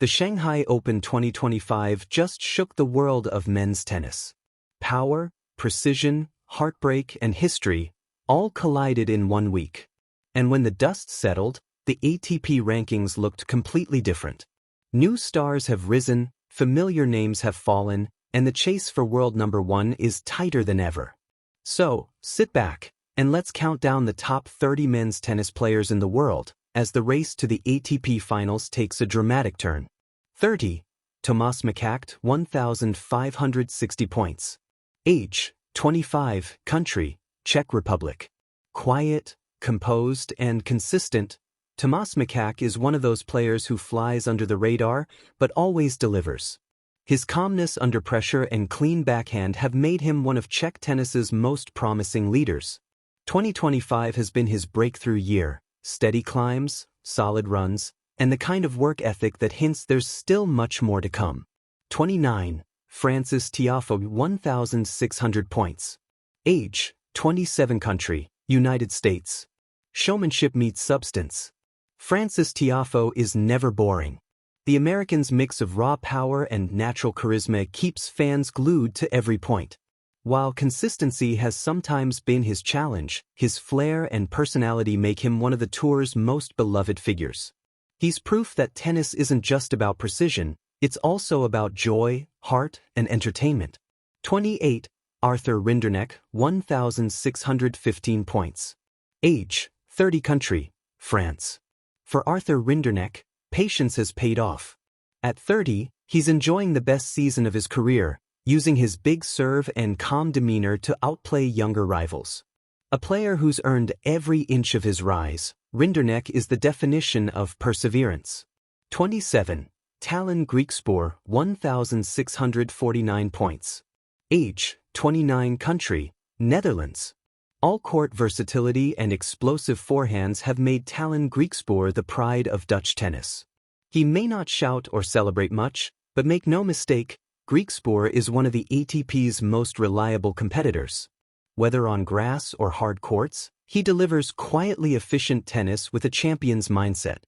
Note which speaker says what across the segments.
Speaker 1: The Shanghai Open 2025 just shook the world of men's tennis. Power, precision, heartbreak, and history all collided in 1 week. And when the dust settled, the ATP rankings looked completely different. New stars have risen, familiar names have fallen, and the chase for World No.1 is tighter than ever. So, sit back, and let's count down the top 30 men's tennis players in the world, as the race to the ATP finals takes a dramatic turn. 30. Tomáš Mačák, 1,560 points. Age, 25, country, Czech Republic. Quiet, composed, and consistent, Tomáš Mačák is one of those players who flies under the radar, but always delivers. His calmness under pressure and clean backhand have made him one of Czech tennis's most promising leaders. 2025 has been his breakthrough year, steady climbs, solid runs, and the kind of work ethic that hints there's still much more to come. 29. Frances Tiafoe, 1,600 points. Age, 27, country, United States. Showmanship meets substance. Frances Tiafoe is never boring. The American's mix of raw power and natural charisma keeps fans glued to every point. While consistency has sometimes been his challenge, his flair and personality make him one of the tour's most beloved figures. He's proof that tennis isn't just about precision, it's also about joy, heart, and entertainment. 28. Arthur Rinderknech, 1,615 points. Age, 30, country, France. For Arthur Rinderknech, patience has paid off. At 30, he's enjoying the best season of his career, using his big serve and calm demeanor to outplay younger rivals. A player who's earned every inch of his rise, Rinderknech is the definition of perseverance. 27. Tallon Griekspoor, 1,649 points. Age, 29, country, Netherlands. All-court versatility and explosive forehands have made Tallon Griekspoor the pride of Dutch tennis. He may not shout or celebrate much, but make no mistake, Griekspoor is one of the ATP's most reliable competitors. Whether on grass or hard courts, he delivers quietly efficient tennis with a champion's mindset.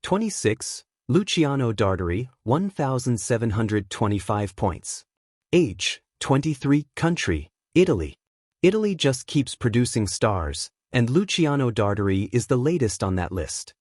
Speaker 1: 26. Luciano Dartari, 1,725 points. Age, 23, country, Italy. Italy just keeps producing stars, and Luciano Dartari is the latest on that list.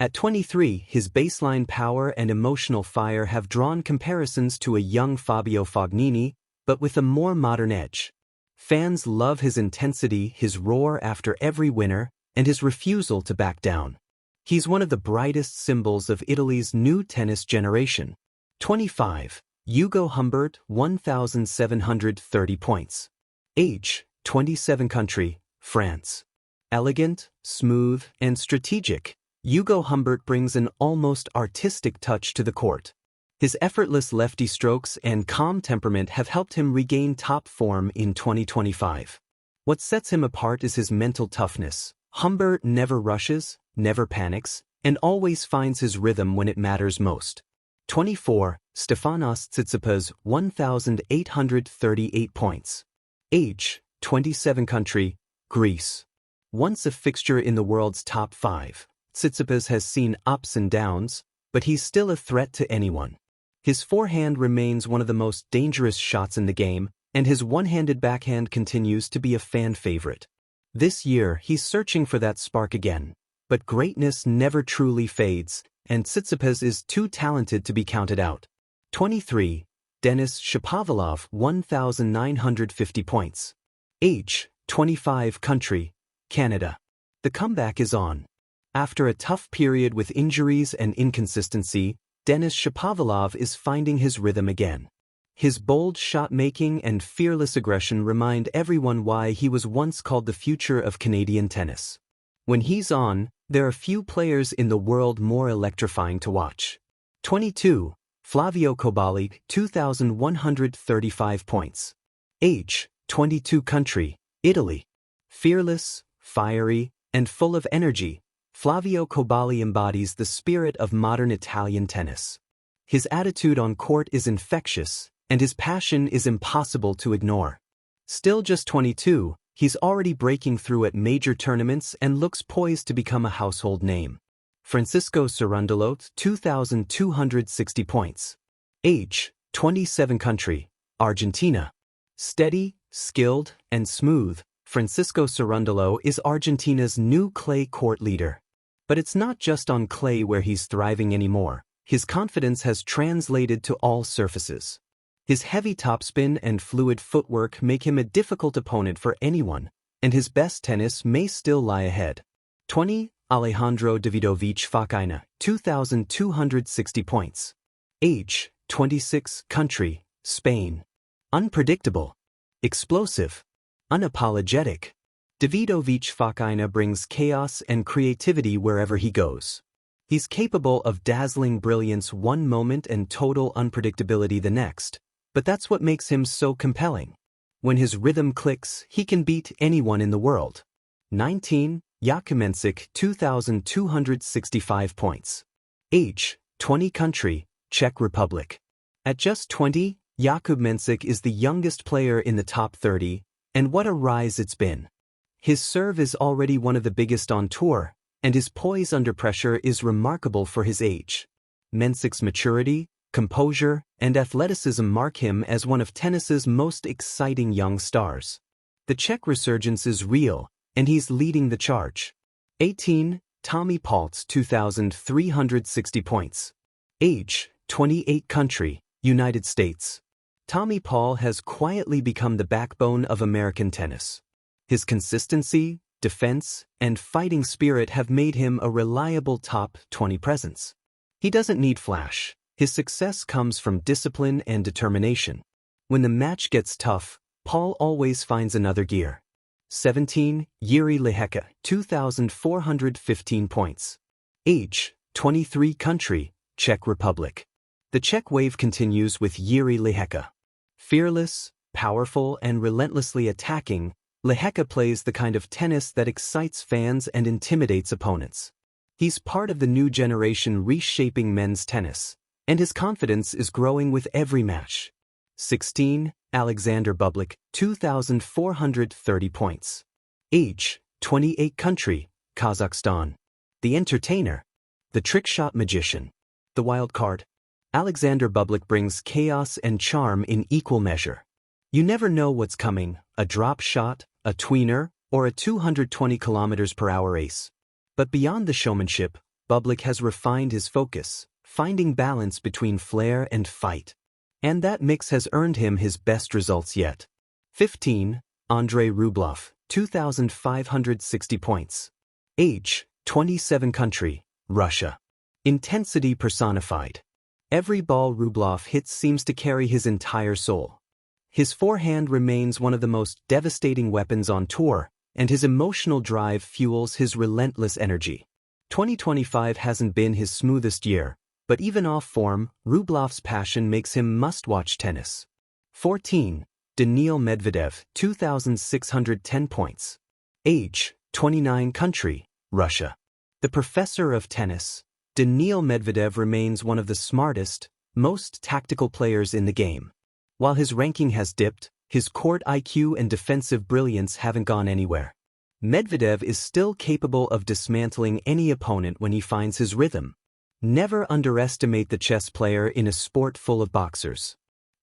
Speaker 1: At 23, his baseline power and emotional fire have drawn comparisons to a young Fabio Fognini, but with a more modern edge. Fans love his intensity, his roar after every winner, and his refusal to back down. He's one of the brightest symbols of Italy's new tennis generation. 25. Hugo Humbert, 1,730 points. Age, 27, country, France. Elegant, smooth, and strategic, Hugo Humbert brings an almost artistic touch to the court. His effortless lefty strokes and calm temperament have helped him regain top form in 2025. What sets him apart is his mental toughness. Humbert never rushes, never panics, and always finds his rhythm when it matters most. 24. Stefanos Tsitsipas, 1,838 points. Age, 27, country, Greece. Once a fixture in the world's top 5, Tsitsipas has seen ups and downs, but he's still a threat to anyone. His forehand remains one of the most dangerous shots in the game, and his one-handed backhand continues to be a fan favorite. This year, he's searching for that spark again, but greatness never truly fades, and Tsitsipas is too talented to be counted out. 23. Denis Shapovalov, 1,950 points. Age, 25, country, Canada. The comeback is on. After a tough period with injuries and inconsistency, Denis Shapovalov is finding his rhythm again. His bold shot-making and fearless aggression remind everyone why he was once called the future of Canadian tennis. When he's on, there are few players in the world more electrifying to watch. 22. Flavio Cobolli, 2,135 points. Age, 22, country, Italy. Fearless, fiery, and full of energy, Flavio Cobolli embodies the spirit of modern Italian tennis. His attitude on court is infectious, and his passion is impossible to ignore. Still just 22, he's already breaking through at major tournaments and looks poised to become a household name. Francisco Cerundolo, 2,260 points. Age, 27 country, Argentina. Steady, skilled, and smooth, Francisco Cerundolo is Argentina's new clay court leader. But it's not just on clay where he's thriving anymore. His confidence has translated to all surfaces. His heavy topspin and fluid footwork make him a difficult opponent for anyone, and his best tennis may still lie ahead. 20. Alejandro Davidovich Fokina, 2,260 points. Age, 26, country, Spain. Unpredictable. Explosive. Unapologetic. Davidovich Fokina brings chaos and creativity wherever he goes. He's capable of dazzling brilliance one moment and total unpredictability the next, but that's what makes him so compelling. When his rhythm clicks, he can beat anyone in the world. 19. Jakub 2,265 points. Age, 20 country, Czech Republic. At just 20, Jakub is the youngest player in the top 30, and what a rise it's been. His serve is already one of the biggest on tour, and his poise under pressure is remarkable for his age. Mensic's maturity, composure, and athleticism mark him as one of tennis's most exciting young stars. The Czech resurgence is real, and he's leading the charge. 18. Tommy Paul, 2,360 points. Age, 28 country, United States. Tommy Paul has quietly become the backbone of American tennis. His consistency, defense, and fighting spirit have made him a reliable top 20 presence. He doesn't need flash. His success comes from discipline and determination. When the match gets tough, Paul always finds another gear. 17. Jiří Lehecka, 2,415 points. Age, 23 country, Czech Republic. The Czech wave continues with Jiří Lehecka. Fearless, powerful, and relentlessly attacking, Lehecka plays the kind of tennis that excites fans and intimidates opponents. He's part of the new generation reshaping men's tennis, and his confidence is growing with every match. 16. Alexander Bublik, 2,430 points. Age, 28 country, Kazakhstan. The entertainer. The trick shot magician. The wild card. Alexander Bublik brings chaos and charm in equal measure. You never know what's coming, a drop shot, a tweener, or a 220 km/h ace. But beyond the showmanship, Bublik has refined his focus, finding balance between flair and fight. And that mix has earned him his best results yet. 15. Andrei Rublev, 2,560 points. Age, 27 country, Russia. Intensity personified. Every ball Rublev hits seems to carry his entire soul. His forehand remains one of the most devastating weapons on tour, and his emotional drive fuels his relentless energy. 2025 hasn't been his smoothest year, but even off form, Rublev's passion makes him must-watch tennis. 14. Daniil Medvedev, 2,610 points. Age, 29 country, Russia. The professor of tennis, Daniil Medvedev remains one of the smartest, most tactical players in the game. While his ranking has dipped, his court IQ and defensive brilliance haven't gone anywhere. Medvedev is still capable of dismantling any opponent when he finds his rhythm. Never underestimate the chess player in a sport full of boxers.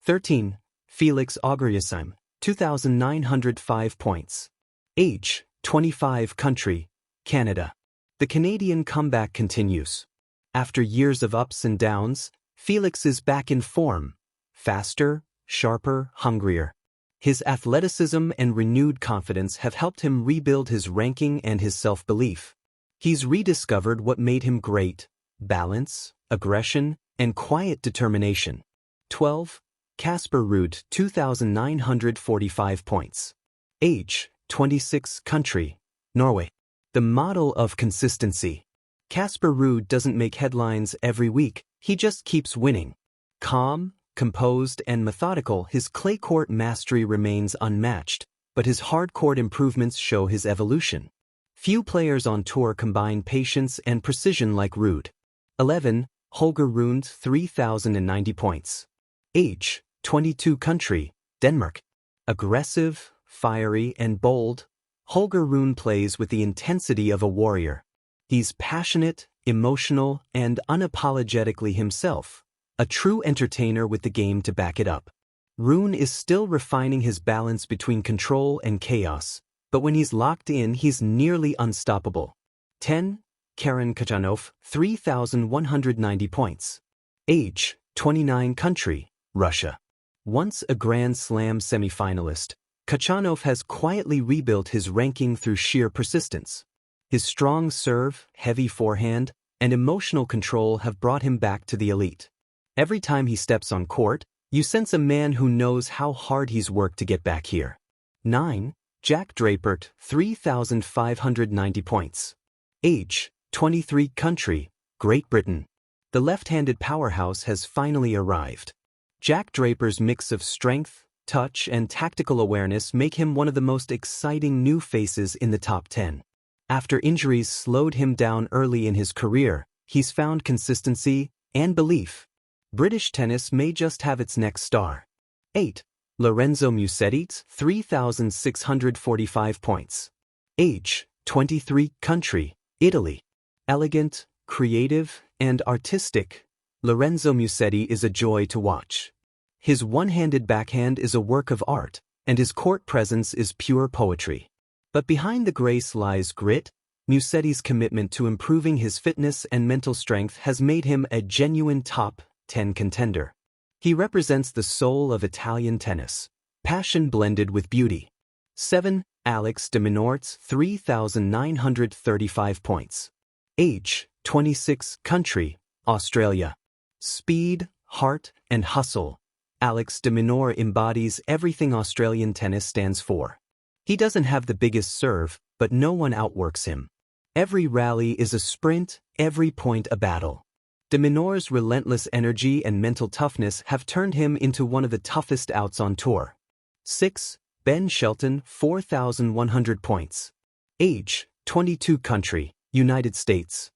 Speaker 1: 13. Felix Auger-Aliassime, 2,905 points. Age, 25 country, Canada. The Canadian comeback continues. After years of ups and downs, Felix is back in form. Faster, sharper, hungrier. His athleticism and renewed confidence have helped him rebuild his ranking and his self-belief. He's rediscovered what made him great: balance, aggression, and quiet determination. 12. Casper Ruud, 2,945 points. Age, 26 country, Norway. The model of consistency. Casper Ruud doesn't make headlines every week, he just keeps winning. Calm, composed, and methodical, his clay court mastery remains unmatched, but his hard court improvements show his evolution. Few players on tour combine patience and precision like Ruud. 11. Holger Rune, 3,090 points. Age, 22 country, Denmark. Aggressive, fiery, and bold, Holger Rune plays with the intensity of a warrior. He's passionate, emotional, and unapologetically himself, a true entertainer with the game to back it up. Rune is still refining his balance between control and chaos, but when he's locked in, he's nearly unstoppable. 10. Karen Khachanov, 3,190 points. Age, 29. Country, Russia. Once a Grand Slam semifinalist, Khachanov has quietly rebuilt his ranking through sheer persistence. His strong serve, heavy forehand, and emotional control have brought him back to the elite. Every time he steps on court, you sense a man who knows how hard he's worked to get back here. 9. Jack Draper, 3,590 points. Age, 23. Country, Great Britain. The left-handed powerhouse has finally arrived. Jack Draper's mix of strength, touch, and tactical awareness make him one of the most exciting new faces in the top 10. After injuries slowed him down early in his career, he's found consistency and belief. British tennis may just have its next star. 8. Lorenzo Musetti, 3,645 points. Age, 23. Country, Italy. Elegant, creative, and artistic, Lorenzo Musetti is a joy to watch. His one-handed backhand is a work of art, and his court presence is pure poetry. But behind the grace lies grit. Musetti's commitment to improving his fitness and mental strength has made him a genuine top 10 contender. He represents the soul of Italian tennis, passion blended with beauty. 7. Alex de Minaur's, 3,935 points. Age, 26. Country, Australia. Speed, heart, and hustle. Alex de Minaur embodies everything Australian tennis stands for. He doesn't have the biggest serve, but no one outworks him. Every rally is a sprint, every point a battle. De Minaur's relentless energy and mental toughness have turned him into one of the toughest outs on tour. 6. Ben Shelton, 4,100 points. Age, 22. Country, United States.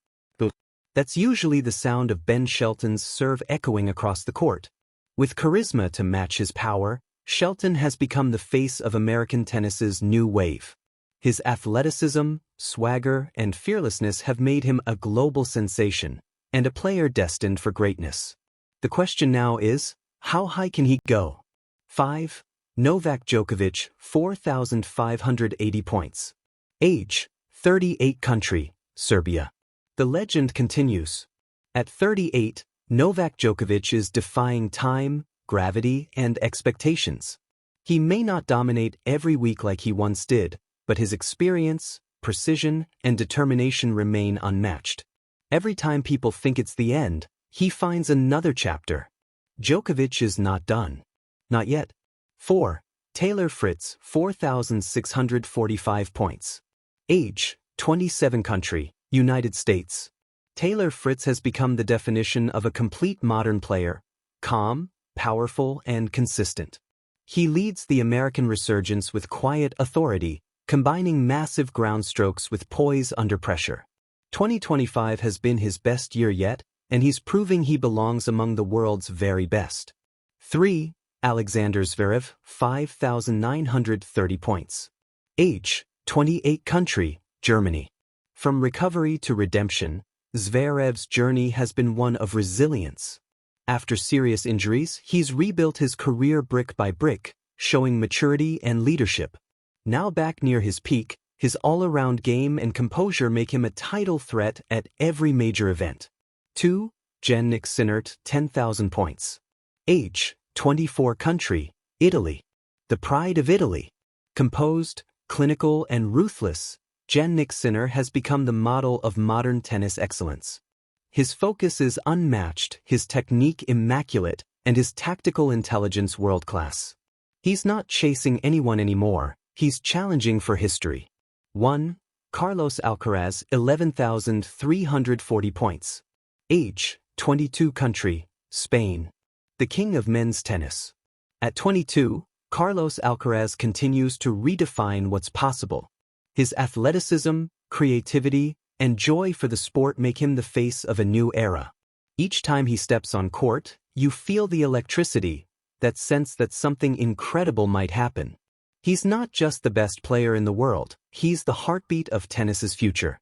Speaker 1: That's usually the sound of Ben Shelton's serve echoing across the court. With charisma to match his power, Shelton has become the face of American tennis's new wave. His athleticism, swagger, and fearlessness have made him a global sensation, and a player destined for greatness. The question now is, how high can he go? 5. Novak Djokovic, 4,580 points. Age, 38. Country, Serbia. The legend continues. At 38, Novak Djokovic is defying time, gravity, and expectations. He may not dominate every week like he once did, but his experience, precision, and determination remain unmatched. Every time people think it's the end, he finds another chapter. Djokovic is not done. Not yet. 4. Taylor Fritz, 4,645 points. Age, 27. Country, United States. Taylor Fritz has become the definition of a complete modern player, calm, powerful, and consistent. He leads the American resurgence with quiet authority, combining massive ground strokes with poise under pressure. 2025 has been his best year yet, and he's proving he belongs among the world's very best. 3. Alexander Zverev, 5,930 points. Age, 28. Country, Germany. From recovery to redemption, Zverev's journey has been one of resilience. After serious injuries, he's rebuilt his career brick by brick, showing maturity and leadership. Now back near his peak, his all-around game and composure make him a title threat at every major event. 2. Jannik Sinner, 10,000 points. Age, 24. Country, Italy. The pride of Italy. Composed, clinical, and ruthless, Jannik Sinner has become the model of modern tennis excellence. His focus is unmatched, his technique immaculate, and his tactical intelligence world-class. He's not chasing anyone anymore, he's challenging for history. 1. Carlos Alcaraz, 11,340 points. Age, 22. Country, Spain. The king of men's tennis. At 22, Carlos Alcaraz continues to redefine what's possible. His athleticism, creativity, and joy for the sport make him the face of a new era. Each time he steps on court, you feel the electricity, that sense that something incredible might happen. He's not just the best player in the world, he's the heartbeat of tennis's future.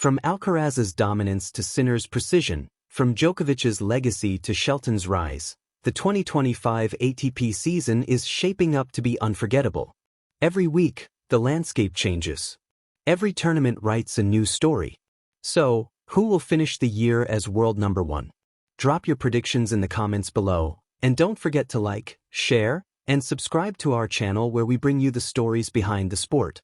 Speaker 1: From Alcaraz's dominance to Sinner's precision, from Djokovic's legacy to Shelton's rise, the 2025 ATP season is shaping up to be unforgettable. Every week, the landscape changes. Every tournament writes a new story. So, who will finish the year as world number one? Drop your predictions in the comments below, and don't forget to like, share, and subscribe to our channel where we bring you the stories behind the sport.